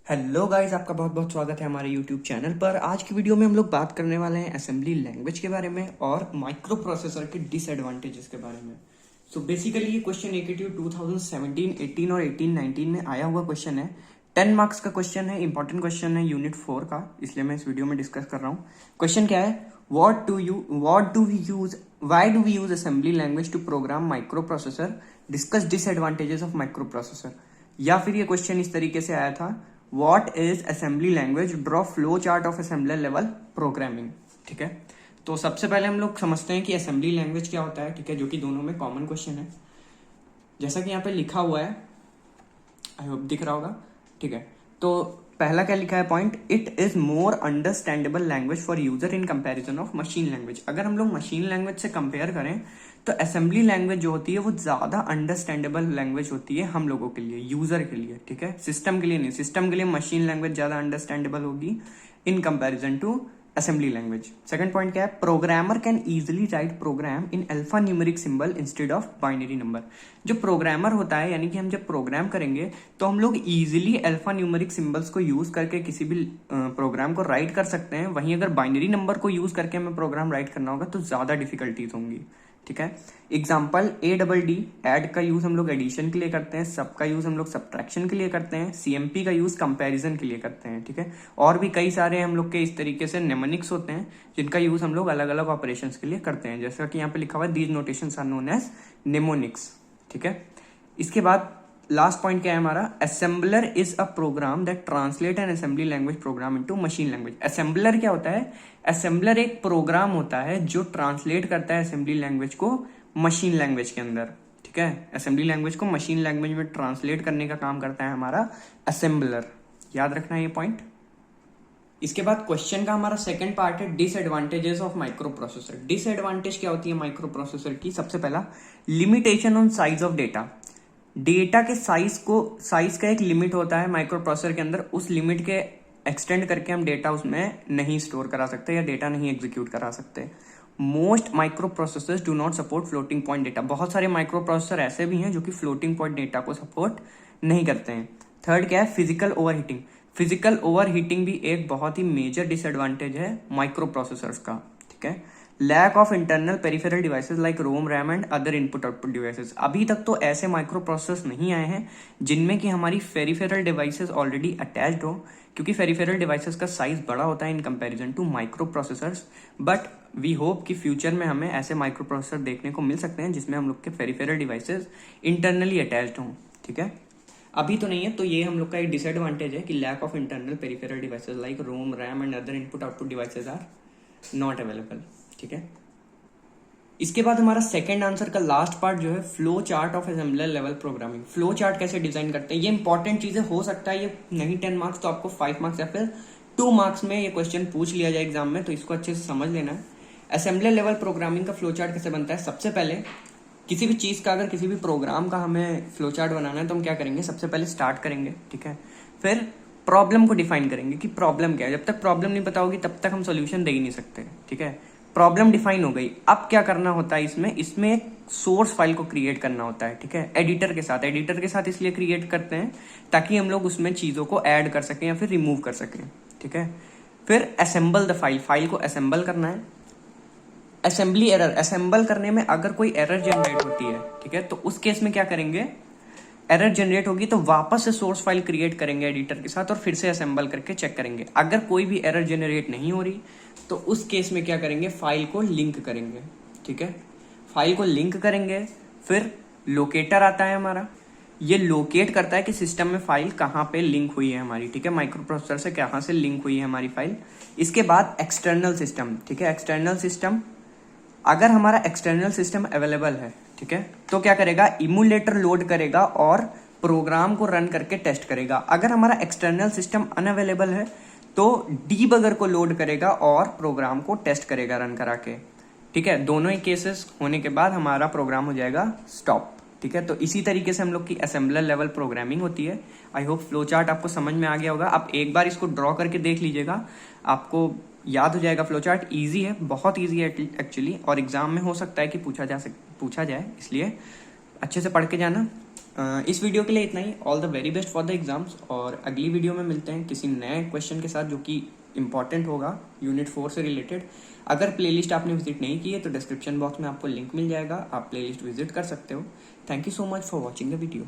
Hello guys, आपका बहुत बहुत स्वागत है हमारे यूट्यूब चैनल पर। आज की वीडियो में हम लोग बात करने वाले हैं असेंबली लैंग्वेज के बारे में और माइक्रो प्रोसेसर के डिसएडवांटेजेस के बारे में। सो बेसिकली ये क्वेश्चन एकेटीव 2017, 18 और 18, 19 में आया हुआ क्वेश्चन है। 10 मार्क्स का क्वेश्चन है, इंपॉर्टेंट क्वेश्चन है यूनिट 4 का, इसलिए मैं इस वीडियो में डिस्कस कर रहा हूँ। क्वेश्चन क्या है, why do we use assembly language to program microprocessor, discuss disadvantages of microprocessor. या फिर ये क्वेश्चन इस तरीके से आया था, What is assembly language? Draw flow chart of assembler level programming। ठीक है, तो सबसे पहले हम लोग समझते हैं कि असेंबली लैंग्वेज क्या होता है। ठीक है, जो कि दोनों में कॉमन क्वेश्चन है, जैसा कि यहाँ पे लिखा हुआ है, आई होप दिख रहा होगा। ठीक है, तो पहला क्या लिखा है point, it is more understandable language for user in comparison of machine language. अगर हम लोग मशीन लैंग्वेज से कंपेयर करें तो असेंबली लैंग्वेज जो होती है वो ज्यादा अंडरस्टैंडेबल लैंग्वेज होती है हम लोगों के लिए, यूजर के लिए। ठीक है, सिस्टम के लिए नहीं, सिस्टम के लिए मशीन लैंग्वेज ज्यादा अंडरस्टैंडेबल होगी in comparison to assembly language. Second point क्या है, programmer can easily write program in alphanumeric symbol instead of binary number. जो प्रोग्रामर होता है, यानी कि हम जब प्रोग्राम करेंगे तो हम लोग इजिली अल्फा न्यूमेरिक सिंबल्स को यूज करके किसी भी प्रोग्राम को राइट कर सकते हैं। वहीं अगर बाइनरी नंबर को यूज करके हमें प्रोग्राम राइट करना होगा तो ज्यादा डिफिकल्टीज होंगी। ठीक है, एग्जाम्पल ADD, ऐड का यूज हम लोग एडिशन के लिए करते हैं, सब का यूज हम लोग सब्ट्रैक्शन के लिए करते हैं, CMP का यूज कंपैरिजन के लिए करते हैं। ठीक है, और भी कई सारे हम लोग के इस तरीके से नेमोनिक्स होते हैं जिनका यूज हम लोग अलग अलग ऑपरेशंस के लिए करते हैं, जैसा कि यहाँ पे लिखा हुआ है, these notations are known as mnemonics. ठीक है, इसके बाद लास्ट पॉइंट क्या है हमारा, assembler is a program that translate an assembly language program into machine language. Assembler क्या होता है, असेंबलर एक प्रोग्राम होता है जो ट्रांसलेट करता है असेंबली लैंग्वेज को मशीन लैंग्वेज के अंदर। ठीक है, असेंबली लैंग्वेज को मशीन लैंग्वेज में ट्रांसलेट करने का काम करता है हमारा असेंबलर। याद रखना है ये पॉइंट। इसके बाद क्वेश्चन का हमारा सेकंड पार्ट है, disadvantages of micro processor. Disadvantage क्या होती है माइक्रो प्रोसेसर की, सबसे पहला limitation on size of data. Data के साइज का एक लिमिट होता है माइक्रो प्रोसेसर के अंदर, उस लिमिट के एक्सटेंड करके हम डेटा उसमें नहीं स्टोर करा सकते या डेटा नहीं एग्जीक्यूट करा सकते। Most micro processors do not support floating point data. बहुत सारे माइक्रो प्रोसेसर ऐसे भी हैं जो कि फ्लोटिंग पॉइंट डेटा को सपोर्ट नहीं करते हैं। थर्ड क्या है, फिजिकल ओवरहीटिंग। फिजिकल ओवरहीटिंग भी एक बहुत ही मेजर डिसएडवांटेज है माइक्रो प्रोसेसर्स का। ठीक है, lack of internal peripheral devices like ROM, RAM and other input output devices. अभी तक तो ऐसे माइक्रो प्रोसेसर्स नहीं आए हैं जिनमें कि हमारी पेरिफेरल डिवाइसेस ऑलरेडी अटैच्ड हो, क्योंकि पेरिफेरल डिवाइसेस का साइज बड़ा होता है in comparison to microprocessors. But we hope कि फ्यूचर में हमें ऐसे माइक्रो प्रोसेसर देखने को मिल सकते हैं जिसमें हम लोग के पेरिफेरल डिवाइसेस इंटरनली अटैच्ड हों। ठीक है, अभी तो नहीं है, तो ये हम लोग का एक डिसएडवांटेज है कि lack of internal peripheral devices like ROM, RAM and other input output devices are not available. ठीक है, इसके बाद हमारा सेकंड आंसर का लास्ट पार्ट जो है, flow chart of assembler level programming. Flow chart कैसे डिजाइन करते हैं, ये इंपॉर्टेंट चीजें हो सकता है ये नहीं 10 मार्क्स तो आपको 5 मार्क्स या फिर 2 मार्क्स में ये क्वेश्चन पूछ लिया जाए एग्जाम में, तो इसको अच्छे से समझ लेना है। असेंबलर लेवल प्रोग्रामिंग का फ्लो चार्ट कैसे बनता है, सबसे पहले किसी भी चीज का, अगर किसी भी प्रोग्राम का हमें फ्लो चार्ट बनाना है तो हम क्या करेंगे, सबसे पहले स्टार्ट करेंगे। ठीक है, फिर प्रॉब्लम को डिफाइन करेंगे कि प्रॉब्लम क्या है। जब तक प्रॉब्लम नहीं पता होगी तब तक हम सोल्यूशन दे ही नहीं सकते। ठीक है, प्रॉब्लम डिफाइन हो गई, अब क्या करना होता है, इसमें एक सोर्स फाइल को क्रिएट करना होता है। ठीक है, एडिटर के साथ इसलिए क्रिएट करते हैं ताकि हम लोग उसमें चीजों को ऐड कर सकें या फिर रिमूव कर सकें। ठीक है, फिर असेंबल द फाइल को असेंबल करना है। असेंबली एरर, असेंबल करने में अगर कोई एरर जनरेट होती है, ठीक है, तो उस केस में क्या करेंगे, एरर जनरेट होगी तो वापस से सोर्स फाइल क्रिएट करेंगे एडिटर के साथ और फिर से असेंबल करके चेक करेंगे। अगर कोई भी एरर जनरेट नहीं हो रही तो उस केस में क्या करेंगे, फाइल को लिंक करेंगे। ठीक है, फाइल को लिंक करेंगे, फिर लोकेटर आता है हमारा, ये लोकेट करता है कि सिस्टम में फाइल कहाँ पे लिंक हुई है हमारी। ठीक है, माइक्रो प्रोसेसर से कहाँ से लिंक हुई है हमारी फाइल। इसके बाद एक्सटर्नल सिस्टम। ठीक है, एक्सटर्नल सिस्टम, अगर हमारा एक्सटर्नल सिस्टम अवेलेबल है, ठीक है, तो क्या करेगा, इमुलेटर लोड करेगा और प्रोग्राम को रन करके टेस्ट करेगा। अगर हमारा एक्सटर्नल सिस्टम अनअवेलेबल है तो डीबगर को लोड करेगा और प्रोग्राम को टेस्ट करेगा रन करा के। ठीक है, दोनों ही केसेस होने के बाद हमारा प्रोग्राम हो जाएगा स्टॉप। ठीक है, तो इसी तरीके से हम लोग की असेंबलर लेवल प्रोग्रामिंग होती है। आई होप फ्लो चार्ट आपको समझ में आ गया होगा। आप एक बार इसको ड्रॉ करके देख लीजिएगा, आपको याद हो जाएगा। फ्लो चार्ट ईजी है, बहुत ईजी है एक्चुअली, और एग्जाम में हो सकता है कि पूछा जाए, इसलिए अच्छे से पढ़ के जाना। इस वीडियो के लिए इतना ही। All the very best for the exams, और अगली वीडियो में मिलते हैं किसी नए क्वेश्चन के साथ जो कि इंपॉर्टेंट होगा यूनिट 4 से रिलेटेड। अगर प्लेलिस्ट आपने विजिट नहीं की है तो डिस्क्रिप्शन बॉक्स में आपको लिंक मिल जाएगा, आप प्लेलिस्ट विजिट कर सकते हो। Thank you so much for watching the video.